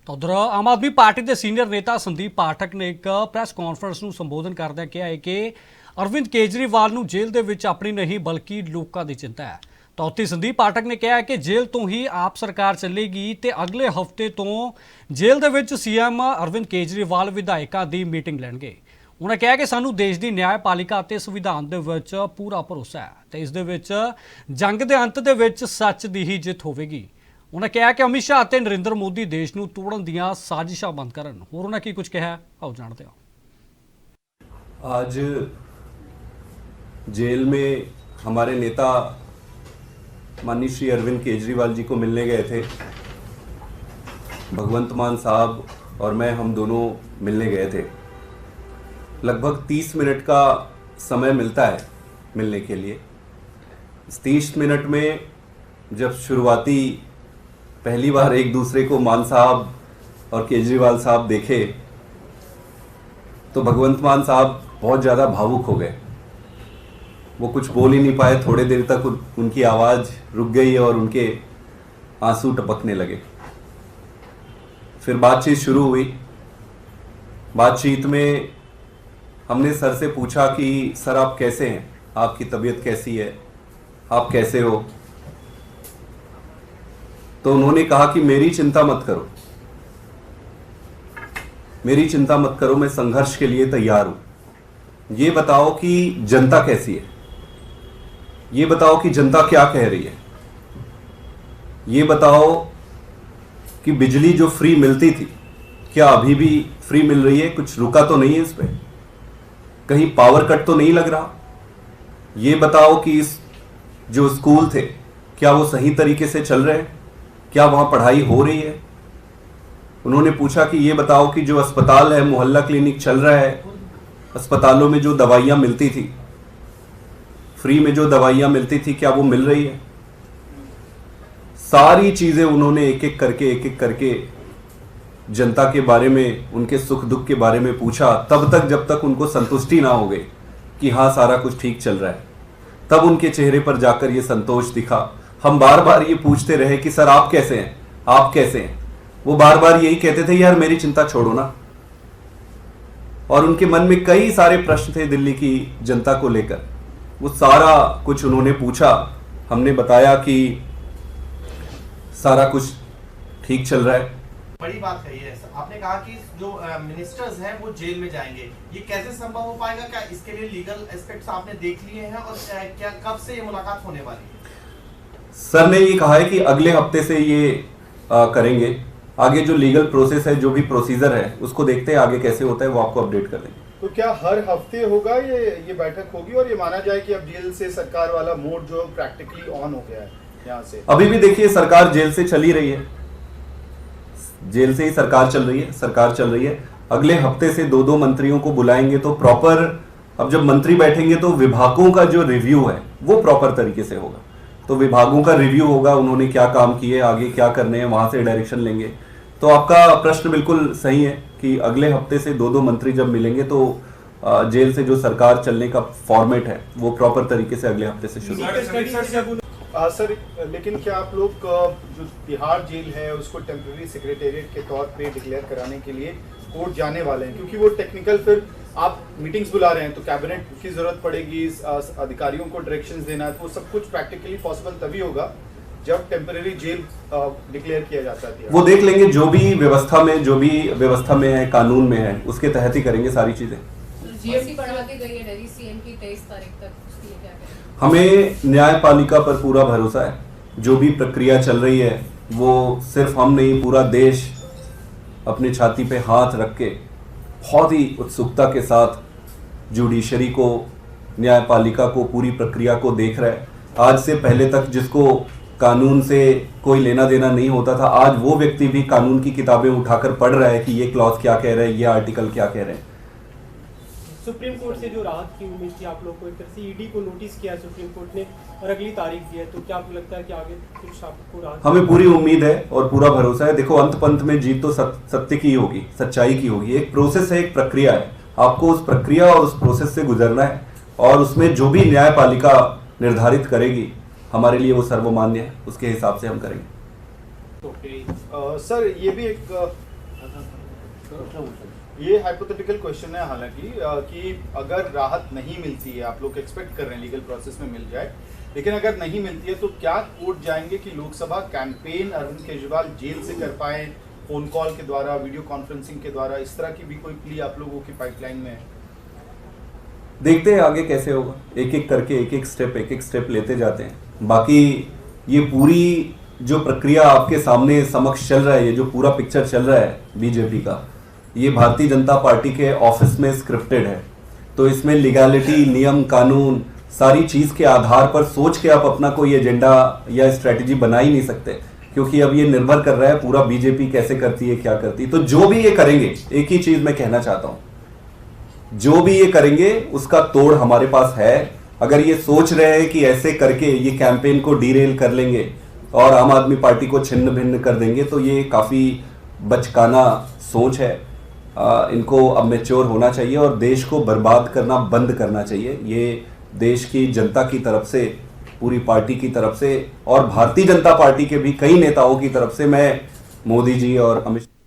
ਤਾਂ ਉਧਰ ਆਮ ਆਦਮੀ ਪਾਰਟੀ ਦੇ ਸੀਨੀਅਰ ਨੇਤਾ ਸੰਦੀਪ ਪਾਠਕ ਨੇ ਇੱਕ ਪ੍ਰੈਸ ਕਾਨਫਰੰਸ ਨੂੰ ਸੰਬੋਧਨ ਕਰਦਿਆਂ ਕਿਹਾ ਹੈ ਕਿ ਅਰਵਿੰਦ ਕੇਜਰੀਵਾਲ ਨੂੰ ਜੇਲ੍ਹ ਦੇ ਵਿੱਚ ਆਪਣੀ ਨਹੀਂ ਬਲਕਿ ਲੋਕਾਂ ਦੀ ਚਿੰਤਾ ਹੈ। ਤਾਂ ਉੱਥੇ ਸੰਦੀਪ ਪਾਠਕ ਨੇ ਕਿਹਾ ਹੈ ਕਿ ਜੇਲ੍ਹ ਤੋਂ ਹੀ ਆਪ ਸਰਕਾਰ ਚੱਲੇਗੀ ਤੇ ਅਗਲੇ ਹਫ਼ਤੇ ਤੋਂ ਜੇਲ੍ਹ ਦੇ ਵਿੱਚ ਸੀਐਮ ਅਰਵਿੰਦ ਕੇਜਰੀਵਾਲ ਵਿਧਾਇਕਾਂ ਦੀ ਮੀਟਿੰਗ ਲੈਣਗੇ। उन्होंने कहा कि सानू देश की न्यायपालिका ते संविधान दे विच पूरा भरोसा है ते इस दे विच जंग दे अंत दे विच सच दी ही जित होवेगी। उन्होंने कहा कि अमित शाह ते नरेंद्र मोदी देश नू तोड़न दियां साजिशां बंद करन। होर उन्होंने की कुछ कहा आओ जानते हो। आज जेल में हमारे नेता माननीय श्री अरविंद केजरीवाल जी को मिलने गए थे। भगवंत मान साहब और मैं हम दोनों मिलने गए थे। लगभग 30 मिनट का समय मिलता है मिलने के लिए। इस 30 मिनट में जब शुरुआती पहली बार एक दूसरे को मान साहब और केजरीवाल साहब देखे तो भगवंत मान साहब बहुत ज़्यादा भावुक हो गए। वो कुछ बोल ही नहीं पाए। थोड़े देर तक उनकी आवाज़ रुक गई और उनके आंसू टपकने लगे। फिर बातचीत शुरू हुई। बातचीत में हमने सर से पूछा कि सर आप कैसे हैं, आपकी तबीयत कैसी है, आप कैसे हो। तो उन्होंने कहा कि मेरी चिंता मत करो, मेरी चिंता मत करो, मैं संघर्ष के लिए तैयार हूं। ये बताओ कि जनता कैसी है, ये बताओ कि जनता क्या कह रही है, ये बताओ कि बिजली जो फ्री मिलती थी क्या अभी भी फ्री मिल रही है, कुछ रुका तो नहीं है इस पर, कहीं पावर कट तो नहीं लग रहा। ये बताओ कि इस जो स्कूल थे क्या वो सही तरीके से चल रहे हैं, क्या वहाँ पढ़ाई हो रही है। उन्होंने पूछा कि ये बताओ कि जो अस्पताल है, मोहल्ला क्लिनिक चल रहा है, अस्पतालों में जो दवाइयाँ मिलती थी, फ्री में जो दवाइयाँ मिलती थी क्या वो मिल रही है। सारी चीज़ें उन्होंने एक एक करके जनता के बारे में, उनके सुख दुख के बारे में पूछा। तब तक जब तक उनको संतुष्टि ना हो गई कि हाँ सारा कुछ ठीक चल रहा है, तब उनके चेहरे पर जाकर ये संतोष दिखा। हम बार बार ये पूछते रहे कि सर आप कैसे हैं, आप कैसे हैं। वो बार बार यही कहते थे यार मेरी चिंता छोड़ो ना। और उनके मन में कई सारे प्रश्न थे दिल्ली की जनता को लेकर। वो सारा कुछ उन्होंने पूछा। हमने बताया कि सारा कुछ ठीक चल रहा है। बड़ी बात कही है सर, आपने कहा कि जो मिनिस्टर्स हैं वो जेल में जाएंगे, ये कैसे संभव हो पाएगा? क्या इसके लिए लीगल एस्पेक्ट्स आपने देख लिए हैं और क्या कब से ये मुलाकात होने वाली है? सर ने ये कहा है कि अगले हफ्ते से ये करेंगे। आगे जो लीगल प्रोसेस है, जो भी प्रोसीजर है, उसको देखते हैं आगे कैसे होता है, वो आपको अपडेट कर देंगे। तो क्या हर हफ्ते होगा ये बैठक होगी और ये माना जाए कि अब जेल से सरकार वाला मोड जो प्रैक्टिकली ऑन हो गया है यहाँ से? अभी भी देखिए सरकार जेल से चल ही रही है, जेल से ही सरकार चल रही है। अगले हफ्ते से दो मंत्रियों को बुलाएंगे तो प्रॉपर, अब जब मंत्री बैठेंगे तो विभागों का जो रिव्यू है वो प्रॉपर तरीके से होगा। तो विभागों का रिव्यू होगा, उन्होंने क्या काम किए, आगे क्या करने हैं, वहां से डायरेक्शन लेंगे। तो आपका प्रश्न बिल्कुल सही है कि अगले हफ्ते से दो मंत्री जब मिलेंगे तो जेल से जो सरकार चलने का फॉर्मेट है वो प्रॉपर तरीके से अगले हफ्ते से शुरू। सर लेकिन क्या आप लोग जो तिहाड़ जेल है उसको टेम्पररी सेक्रेटेरिएट के तौर पे डिक्लेयर कराने के लिए कोर्ट जाने वाले हैं? क्योंकि वो टेक्निकल, फिर आप मीटिंग्स बुला रहे हैं तो कैबिनेट की जरूरत पड़ेगी, अधिकारियों को डायरेक्शंस देना है, तो सब कुछ प्रैक्टिकली पॉसिबल तभी होगा जब टेम्पररी जेल डिक्लेयर किया जाता है। वो देख लेंगे, जो भी व्यवस्था में है, कानून में है, उसके तहत ही करेंगे सारी चीजें। जीएसटी बढ़ा दी गई है दिल्ली सीएम की 23 तारीख तक, उसके लिए क्या करें? हमें न्यायपालिका पर पूरा भरोसा है। जो भी प्रक्रिया चल रही है वो सिर्फ हम नहीं, पूरा देश अपने छाती पे हाथ रख के बहुत ही उत्सुकता के साथ जुडिशरी को, न्यायपालिका को, पूरी प्रक्रिया को देख रहा है। आज से पहले तक जिसको कानून से कोई लेना देना नहीं होता था, आज वो व्यक्ति भी कानून की किताबें उठाकर पढ़ रहा है कि ये क्लॉज क्या कह रहा है, ये आर्टिकल क्या कह रहे हैं। सुप्रीम कोर्ट से जो राहत की उम्मीद थी आप लोग को, एक तरह से ईडी को नोटिस किया सुप्रीम कोर्ट ने और अगली तारीख दी है, तो क्या आपको लगता है कि आगे कुछ आपको राहत? हमें पूरी उम्मीद है और पूरा भरोसा है। देखो अंत पंत में जीत तो सत्य की होगी, सच्चाई की होगी। एक प्रोसेस है, एक प्रक्रिया है, आपको उस प्रक्रिया और उस प्रोसेस से गुजरना है और उसमें जो भी न्यायपालिका निर्धारित करेगी हमारे लिए वो सर्वमान्य है, उसके हिसाब से हम करेंगे। सर ये भी एक ये हाइपोथेटिकल क्वेश्चन है हालांकि कि अगर राहत नहीं मिलती है, आप लोग एक्सपेक्ट कर रहे हैं लीगल प्रोसेस में मिल जाए, लेकिन अगर नहीं मिलती है तो क्या कोर्ट जाएंगे कि लोकसभा कैंपेन अरविंद केजरीवाल जेल से कर पाए, फोन कॉल के द्वारा, वीडियो कॉन्फ्रेंसिंग के द्वारा, इस तरह की भी कोई प्ली आप लोगों की पाइपलाइन में है? देखते हैं आगे कैसे होगा, एक एक करके एक एक स्टेप लेते जाते हैं। बाकी ये पूरी जो प्रक्रिया आपके सामने समक्ष चल रहा है, ये जो पूरा पिक्चर चल रहा है बीजेपी का, ये भारतीय जनता पार्टी के ऑफिस में स्क्रिप्टेड है। तो इसमें लीगैलिटी, नियम कानून, सारी चीज के आधार पर सोच के आप अपना कोई एजेंडा या स्ट्रेटेजी बना ही नहीं सकते, क्योंकि अब ये निर्भर कर रहा है पूरा बीजेपी कैसे करती है, क्या करती है। तो जो भी ये करेंगे, एक ही चीज मैं कहना चाहता हूं, जो भी ये करेंगे उसका तोड़ हमारे पास है। अगर ये सोच रहे हैं कि ऐसे करके ये कैंपेन को डीरेल कर लेंगे और आम आदमी पार्टी को छिन्न भिन्न कर देंगे, तो ये काफी बचकाना सोच है। इनको अब मैच्योर होना चाहिए और देश को बर्बाद करना बंद करना चाहिए। ये देश की जनता की तरफ से, पूरी पार्टी की तरफ से और भारतीय जनता पार्टी के भी कई नेताओं की तरफ से मैं मोदी जी और अमित